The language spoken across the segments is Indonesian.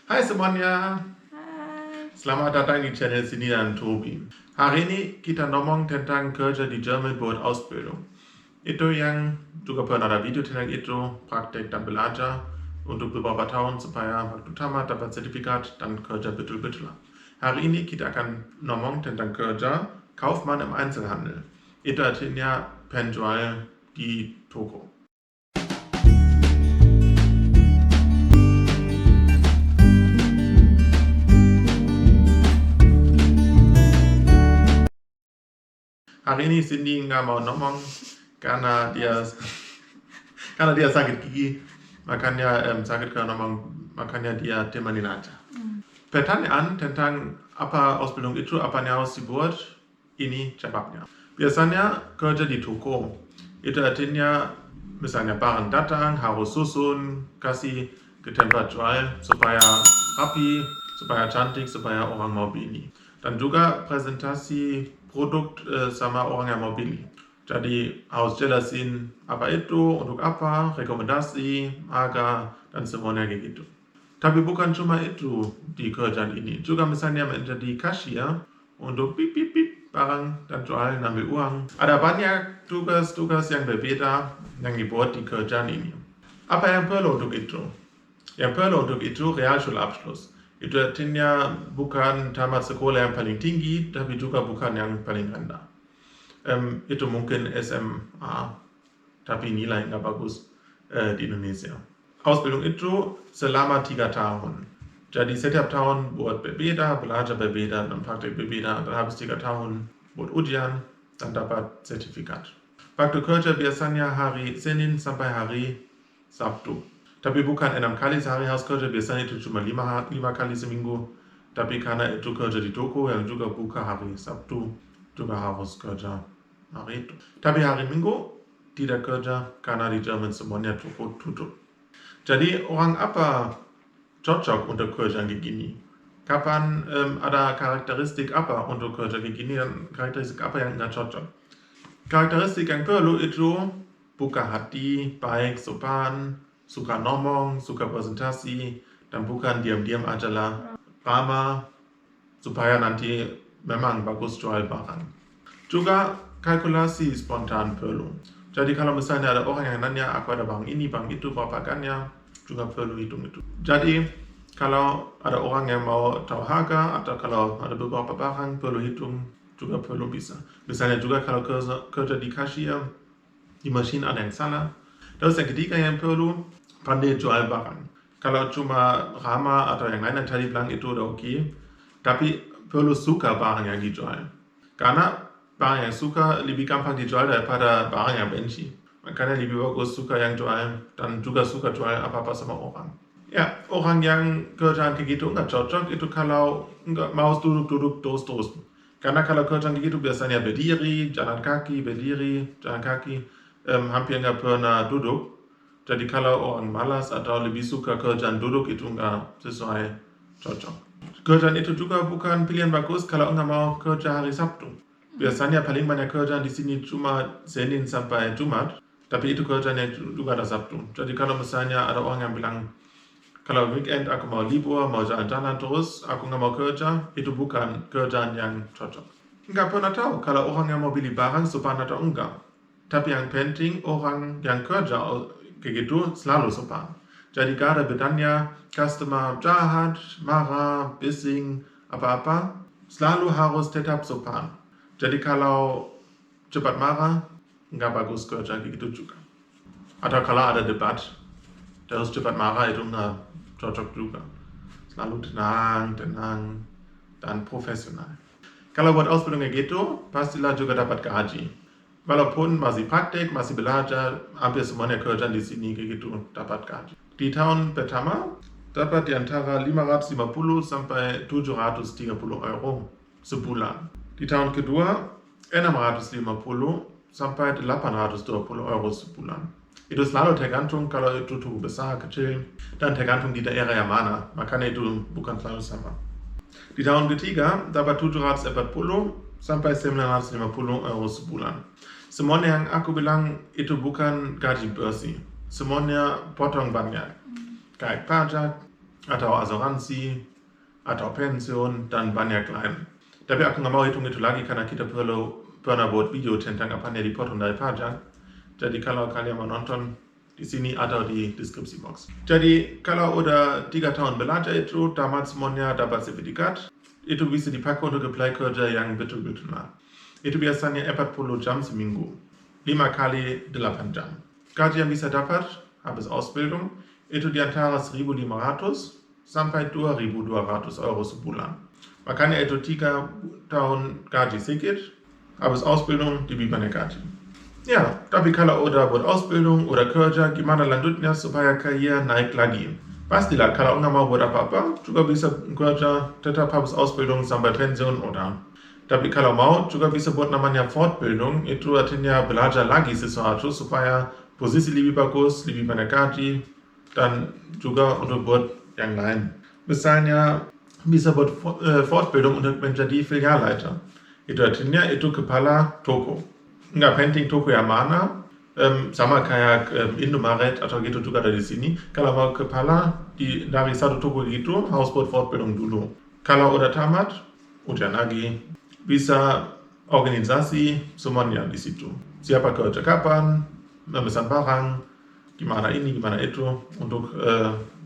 Hai semuanya, Hai. selamat datang di channel Sini dan Tobi. Hari ini kita ngomong tentang kerja di German Board Ausbildung. Itu yang juga pernah ada video tentang itu, praktek dan belajar untuk beberapa tahun supaya waktu tamat dapat sertifikat dan kerja betul-betul. Hari ini kita akan ngomong tentang kerja Kaufmann im Einzelhandel. Itu artinya penjual di toko. Hari ini Cindy nggak mau ngomong karena dia sakit gigi, makanya sakit karena ngomong, makanya dia temanin aja. Pertanyaan tentang apa Ausbildung itu, apanya harus dibuat, ini jawabnya. Biasanya kerja di toko, itu artinya misalnya barang datang, harus susun, kasih ke tempat jual supaya rapi, supaya cantik, supaya orang mau beli. Dan juga presentasi produk sama orang yang mau beli. Jadi harus jelasin apa itu, untuk apa, rekomendasi, harga, dan semuanya kayak gitu. Tapi bukan cuma itu di kerjaan ini, juga misalnya menjadi kasir untuk pip pip pip barang dan jual ngambil uang. Ada banyak tugas-tugas yang berbeda yang dibuat di kerjaan ini. Apa yang perlu untuk itu? Yang perlu untuk itu Realschulabschluss. Itu artinya bukan tamat sekolah yang paling tinggi, tapi juga bukan yang paling rendah. Itu mungkin SMA, tapi nilai nggak bagus di Indonesia. Ausbildung itu selama 3 tahun. Jadi setiap tahun buat berbeda, belajar berbeda, dan praktik berbeda. Dan habis 3 tahun buat ujian, dan dapat sertifikat. Waktu kerja biasanya hari Senin sampai hari Sabtu. Tapi bukan 6 kali sehari harus kerja, biasanya itu cuma 5 kali seminggu. Tapi karena itu kerja di toko yang juga buka hari Sabtu, juga harus kerja hari itu. Tapi hari Minggu tidak kerja karena di Jerman semuanya toko tutup. Jadi orang apa cocok untuk kerja kayak gini? Kapan ada karakteristik apa untuk kerja kayak gini dan karakteristik apa yang nggak cocok? Karakteristik yang perlu itu buka hati, baik, sopan, suka ngomong, suka presentasi, dan bukan diam-diam aja lah ramah supaya nanti memang bagus jual barang. Juga kalkulasi spontan perlu. Jadi kalau misalnya ada orang yang nanya, aku ada barang ini, barang itu, berapa harganya, juga perlu hitung itu. Jadi kalau ada orang yang mau tahu harga atau kalau ada beberapa barang perlu hitung, juga perlu bisa. Misalnya juga kalau kerja di kasir, di mesin ada yang salah. Terus yang ketiga yang perlu, pandai jual barang. Kalau cuma ramah atau yang lain tadi bilang itu udah oke, tapi perlu suka barang yang dijual. Karena barang yang suka lebih gampang dijual daripada barang yang benci. Makanya lebih bagus suka yang jual dan juga suka jual apa-apa sama orang. Ya, orang yang kerjaan kayak gitu nggak cocok itu kalau nggak mau duduk-duduk terus-terus. Karena kalau kerjaan kayak gitu biasanya berdiri, jalan kaki, hampir nggak pernah duduk. Jadi kalau orang malas atau lebih suka kerjaan duduk itu nggak sesuai cocok. Kerjaan itu juga bukan pilihan bagus kalau nggak mau kerja hari Sabtu. Biasanya paling banyak kerjaan di sini cuma Senin sampai Jumat, tapi itu kerjanya juga ada Sabtu. Jadi kalau misalnya ada orang yang bilang, kalau weekend aku mau libur, mau jalan-jalan terus, aku nggak mau kerja, itu bukan kerjaan yang cocok. Nggak pernah tahu kalau orang yang mau beli barang sopan atau enggak. Tapi yang penting orang yang kerja kayak gitu selalu sopan. Jadi gak ada bedanya customer jahat, marah, bising, apa-apa, selalu harus tetap sopan. Jadi kalau cepat marah, nggak bagus kerja kayak gitu juga. Atau kalau ada debat, terus cepat marah itu nggak cocok juga. Selalu tenang, dan profesional. Kalau buat Ausbildung kayak gitu, pastilah juga dapat gaji. Walaupun masih praktek, masih belajar, hampir semuanya kerjaan di sini kayak gitu dapat gaji. Di tahun pertama dapat di antara 550 sampai 730 euro sebulan. Di tahun kedua 650 sampai 820 euro sebulan. Itu selalu tergantung kalau itu tuh besar, kecil, dan tergantung di daerah yang mana. Makanya itu bukan selalu sama. Di tahun ketiga dapat 740 sampai 950 euro sebulan. Semuanya yang aku bilang itu bukan gaji bersih. Semuanya potong banyak. Kayak pajak, atau asuransi, atau pensiun, dan banyak lain. Tapi aku nggak mau hitung itu lagi karena kita pernah buat video tentang apa yang dipotong dari pajak. Jadi kalau kalian mau nonton di sini atau di deskripsi box. Jadi kalau udah 3 tahun belajar itu, tamat semuanya dapat sertifikat, itu bisa dipakai untuk apply kerja yang betul-betul nah. Itu biasanya 40 jam seminggu, 5 kali 8 jam. Gaji yang bisa dapat habis Ausbildung itu di antara 1.500 sampai 2.200 Euro sebulan. Makanya itu 3 tahun gaji sedikit, habis Ausbildung lebih banyak gaji. Ya, tapi kalau udah buat Ausbildung, udah kerja, gimana lanjutnya supaya karir naik lagi? Pastilah kalau nggak mau buat apa-apa, juga bisa kerja tetap habis Ausbildung sampai pensiun oder. Tapi kalau mau, juga bisa buat namanya Fortbildung, itu artinya belajar lagi sesuatu supaya posisi lebih bagus, lebih banyak gaji, dan juga untuk buat yang lain. Misalnya bisa buat Fortbildung untuk menjadi filialleiter. Itu artinya itu kepala toko. Nggak penting toko yang mana, sama kayak Indomaret atau gitu juga dari sini. Kalau mau kepala dari satu toko gitu, harus buat Fortbildung dulu. Kalau udah tamat, udah lagi bisa organisasi semuanya di situ. Siapa kerja kapan, memesan barang, gimana ini, gimana itu, untuk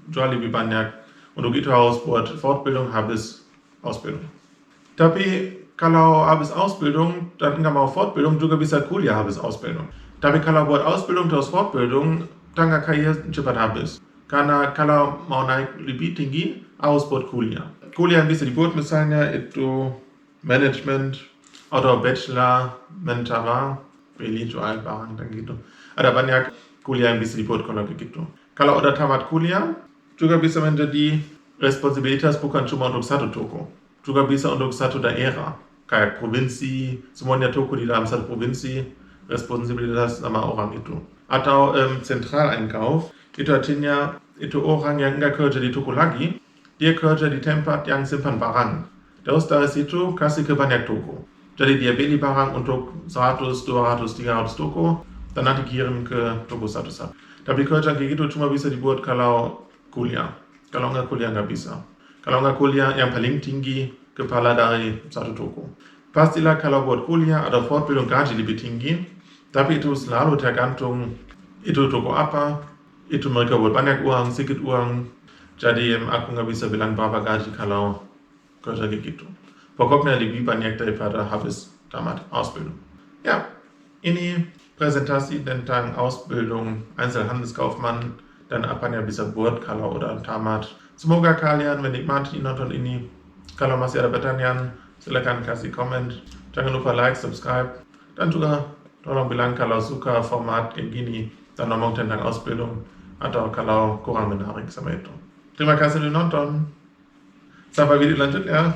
jual lebih banyak. Untuk itu harus buat Fortbildung habis Ausbildung. Tapi kalau habis Ausbildung dan nggak mau Fortbildung juga bisa kuliah habis Ausbildung. Tapi kalau buat Ausbildung terus Fortbildung, dann nggak kayak cepat habis. Karena kalau mau naik lebih tinggi, harus buat kuliah. Kuliah yang bisa dibuat misalnya itu Management atau Bachelor, Mentara, beli jual barang dan gitu. Ada banyak kuliah yang bisa dibuat kalau begitu. Kalau udah tamat kuliah, juga bisa menjadi responsibilitas bukan cuma untuk satu toko, juga bisa untuk satu daerah, kayak provinsi, semuanya toko di dalam satu provinsi, responsibilitas sama orang itu. Atau Zentraleinkauf, itu artinya itu orang yang nggak kerja di toko lagi, dia kerja di tempat yang simpan barang. Terus dari situ kasih ke banyak toko. Jadi dia beli barang untuk 100, 200, 300 toko, dan nanti kirim ke toko satu-satu. Tapi kerja kayak gitu cuma bisa dibuat kalau kuliah. Kalau nggak kuliah nggak bisa. Kalau nggak kuliah yang paling tinggi kepala dari satu toko. Pastilah kalau buat kuliah atau Fortbildung gaji lebih tinggi, tapi itu selalu tergantung itu toko apa, itu mereka buat banyak uang, sedikit uang. Jadi aku nggak bisa bilang berapa gaji kalau kerja kayak gitu. Pokoknya lebih banyak daripada habis tamat Ausbildung. Ya, ini presentasi tentang Ausbildung Einzelhandelskaufmann dan apa yang bisa buat kalau udah tamat. Semoga kalian menikmati nonton ini. Kalau masih ada pertanyaan, silakan kasih komen. Jangan lupa like, subscribe, dan juga tolong bilang kalau suka format kayak gini dan ngomong tentang Ausbildung atau kalau kurang menarik sama itu. Terima kasih sudah nonton. Sampai video lanjutnya.